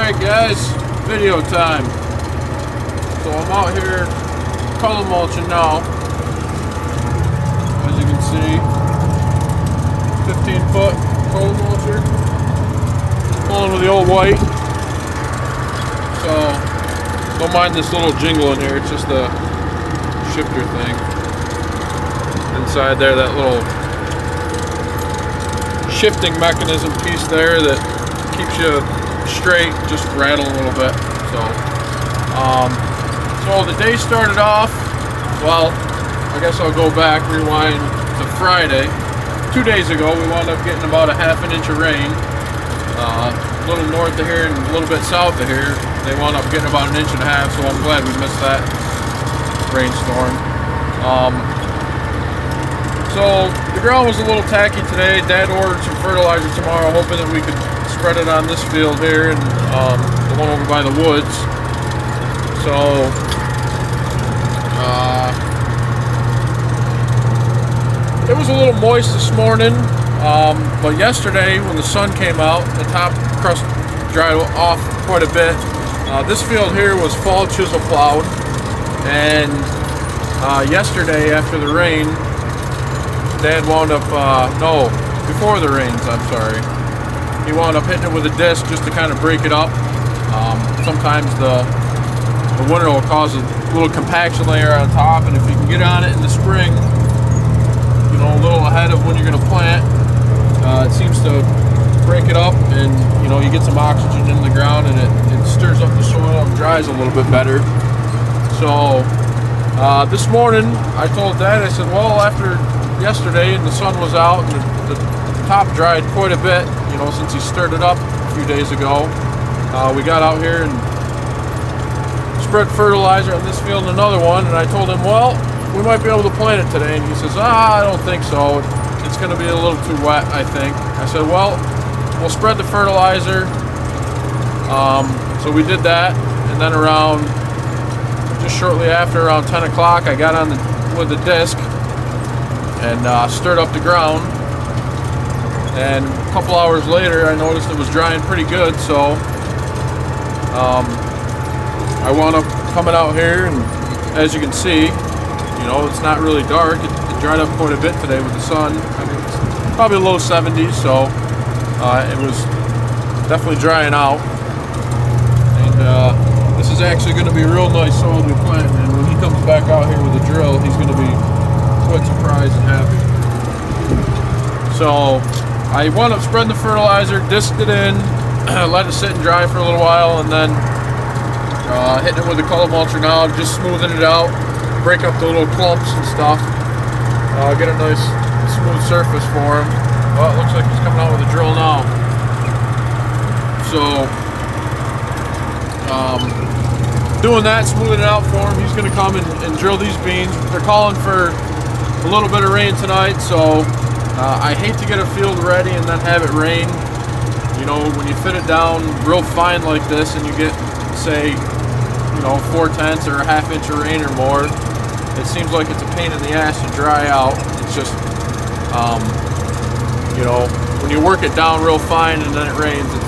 Alright guys, video time. So I'm out here Cultimulchin now. As you can see, 15-foot Cultimulcher. Pulling with the old white. So don't mind this little jingle in here, it's just a shifter thing. Inside there, that little shifting mechanism piece there that keeps you straight, just rattle a little bit. So the day started off, well, I guess I'll go back, rewind to Friday. 2 days ago, we wound up getting about a half an inch of rain. A little north of here and a little bit south of here, they wound up getting about 1.5 inches, so I'm glad we missed that rainstorm. So the ground was a little tacky today. Dad ordered some fertilizer tomorrow, hoping that we could spread it on this field here and the one over by the woods. So it was a little moist this morning, but yesterday when the sun came out, the top crust dried off quite a bit. This field here was fall chisel plowed, and yesterday after the rain, Dad wound up, before the rains, I'm sorry. He wound up hitting it with a disc just to kind of break it up. Sometimes the winter will cause a little compaction layer on top, and if you can get on it in the spring, you know, a little ahead of when you're going to plant, it seems to break it up, and you know, you get some oxygen in the ground, and it stirs up the soil and dries a little bit better. So this morning I told Dad, I said, well, after yesterday and the sun was out and the top dried quite a bit, you know, since he stirred it up a few days ago, we got out here and spread fertilizer on this field and another one, and I told him, well, we might be able to plant it today, and he says, I don't think so, it's going to be a little too wet, I think. I said, well, we'll spread the fertilizer. So we did that, and then around just shortly after, around 10 o'clock, I got on with the disc and stirred up the ground, and a couple hours later I noticed it was drying pretty good, so I wound up coming out here, and as you can see, you know, it's not really dark. It dried up quite a bit today with the sun. I mean, it's probably low 70s, so it was definitely drying out, and this is actually going to be a real nice soil to plant, and when he comes back out here with a drill, he's going to be quite surprised and happy. So I wound up spreading the fertilizer, disked it in, let it sit and dry for a little while, and then hitting it with the Cultimulchin now, just smoothing it out, break up the little clumps and stuff, get a nice smooth surface for him. Well, it looks like he's coming out with a drill now. So doing that, smoothing it out for him, he's going to come and drill these beans. They're calling for a little bit of rain tonight, so I hate to get a field ready and then have it rain. You know, when you fit it down real fine like this and you get, say, you know, 4/10 or a half inch of rain or more, it seems like it's a pain in the ass to dry out. It's just, you know, when you work it down real fine and then it rains, it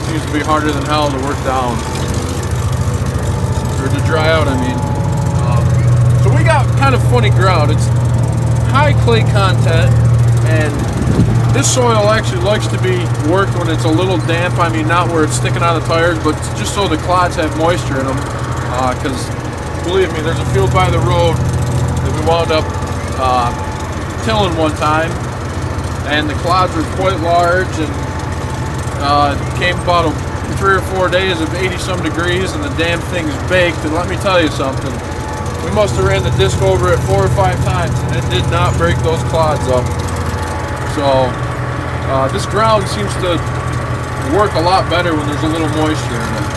seems to be harder than hell to work down, or to dry out, I mean. So we got kind of funny ground. It's high clay content, and this soil actually likes to be worked when it's a little damp. I mean, not where it's sticking out of the tires, but just so the clods have moisture in them. Because believe me, there's a field by the road that we wound up tilling one time, and the clods were quite large, and it came about 3 or 4 days of 80-some degrees, and the damn thing's baked. And let me tell you something, we must have ran the disc over it 4 or 5 times, and it did not break those clods up. So this ground seems to work a lot better when there's a little moisture in it.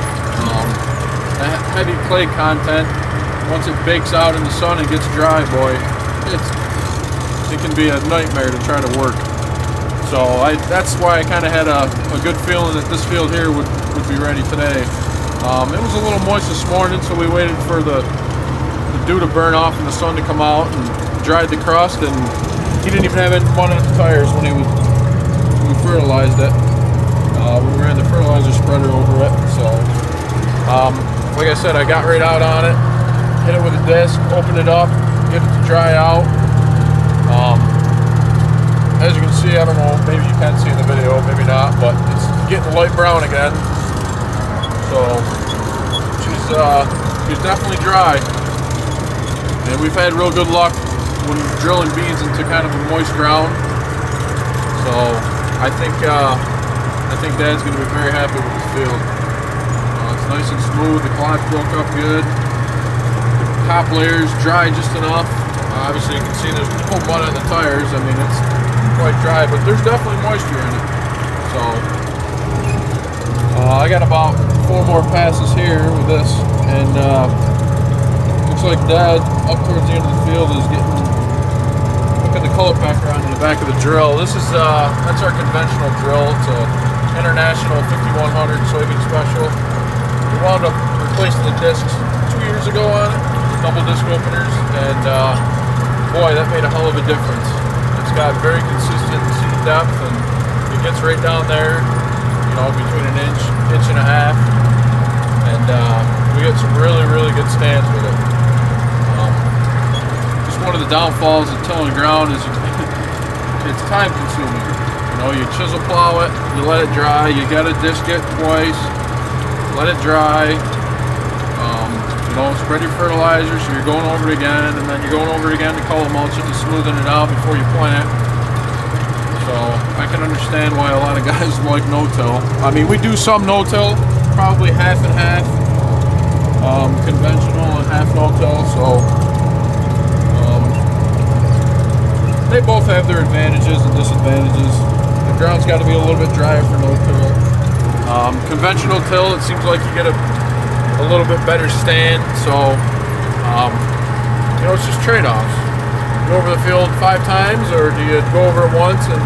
The heavy clay content, once it bakes out in the sun and gets dry, boy, it can be a nightmare to try to work. So that's why I kind of had a good feeling that this field here would be ready today. It was a little moist this morning, so we waited for the dew to burn off and the sun to come out and dried the crust, and he didn't even have any mud on the tires when we fertilized it. We ran the fertilizer spreader over it. So, like I said, I got right out on it, hit it with a disc, opened it up, get it to dry out. As you can see, I don't know, maybe you can see in the video, maybe not, but it's getting light brown again. So she's definitely dry. And we've had real good luck when drilling beans into kind of a moist ground. So I think Dad's going to be very happy with this field. It's nice and smooth. The clods broke up good. The top layer's dry just enough. Obviously, you can see there's no mud on the tires. I mean, it's quite dry, but there's definitely moisture in it. So I got about 4 more passes here with this, and looks like Dad up towards the end of the field is hooking the color packer onto the back of the drill. This is that's our conventional drill. It's a International 5100 soybean special. We wound up replacing the discs 2 years ago on it, the double disc openers, and boy, that made a hell of a difference. It's got very consistent seed depth, and it gets right down there, you know, between an inch and a half, and we get some really, really good stands with it. Just one of the downfalls of tilling ground is it's time consuming. You know, you chisel plow it, you let it dry, you gotta disc it twice, let it dry, you know, spread your fertilizer, so you're going over it again, and then you're going over it again to Cultimulchin to smoothen it out before you plant. So I can understand why a lot of guys like no-till. I mean, we do some no-till, probably half and half, conventional and half no-till, so they both have their advantages and disadvantages. The ground's got to be a little bit drier for no-till. Conventional till, it seems like you get a little bit better stand, so you know, it's just trade-offs. Go over the field 5 times, or do you go over it once and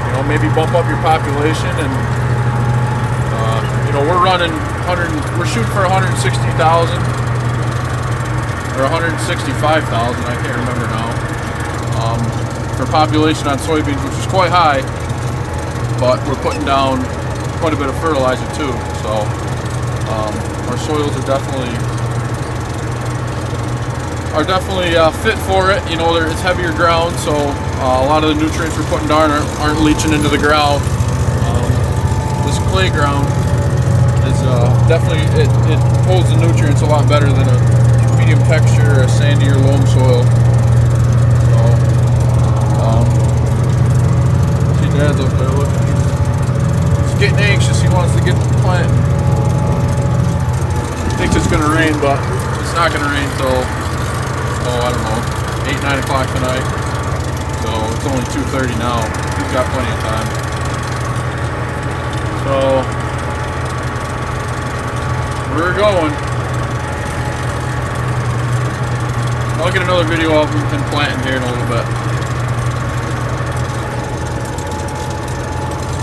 you know, maybe bump up your population? And you know, we're shooting for 160,000 or 165,000, I can't remember now, for population on soybeans, which is quite high, but we're putting down quite a bit of fertilizer too. So our soils are definitely fit for it. You know, it's heavier ground, so a lot of the nutrients we're putting down aren't leaching into the ground. This clay ground is definitely it holds the nutrients a lot better than a medium texture or a sandy or loam soil. So see Dad's up there. Look, he's getting anxious. He wants to get to the plant. Thinks it's going to rain, but it's not going to rain till, I don't know, 8, 9 o'clock tonight. So it's only 2:30 now. He's got plenty of time. So we're going. I'll get another video of him planting here in a little bit.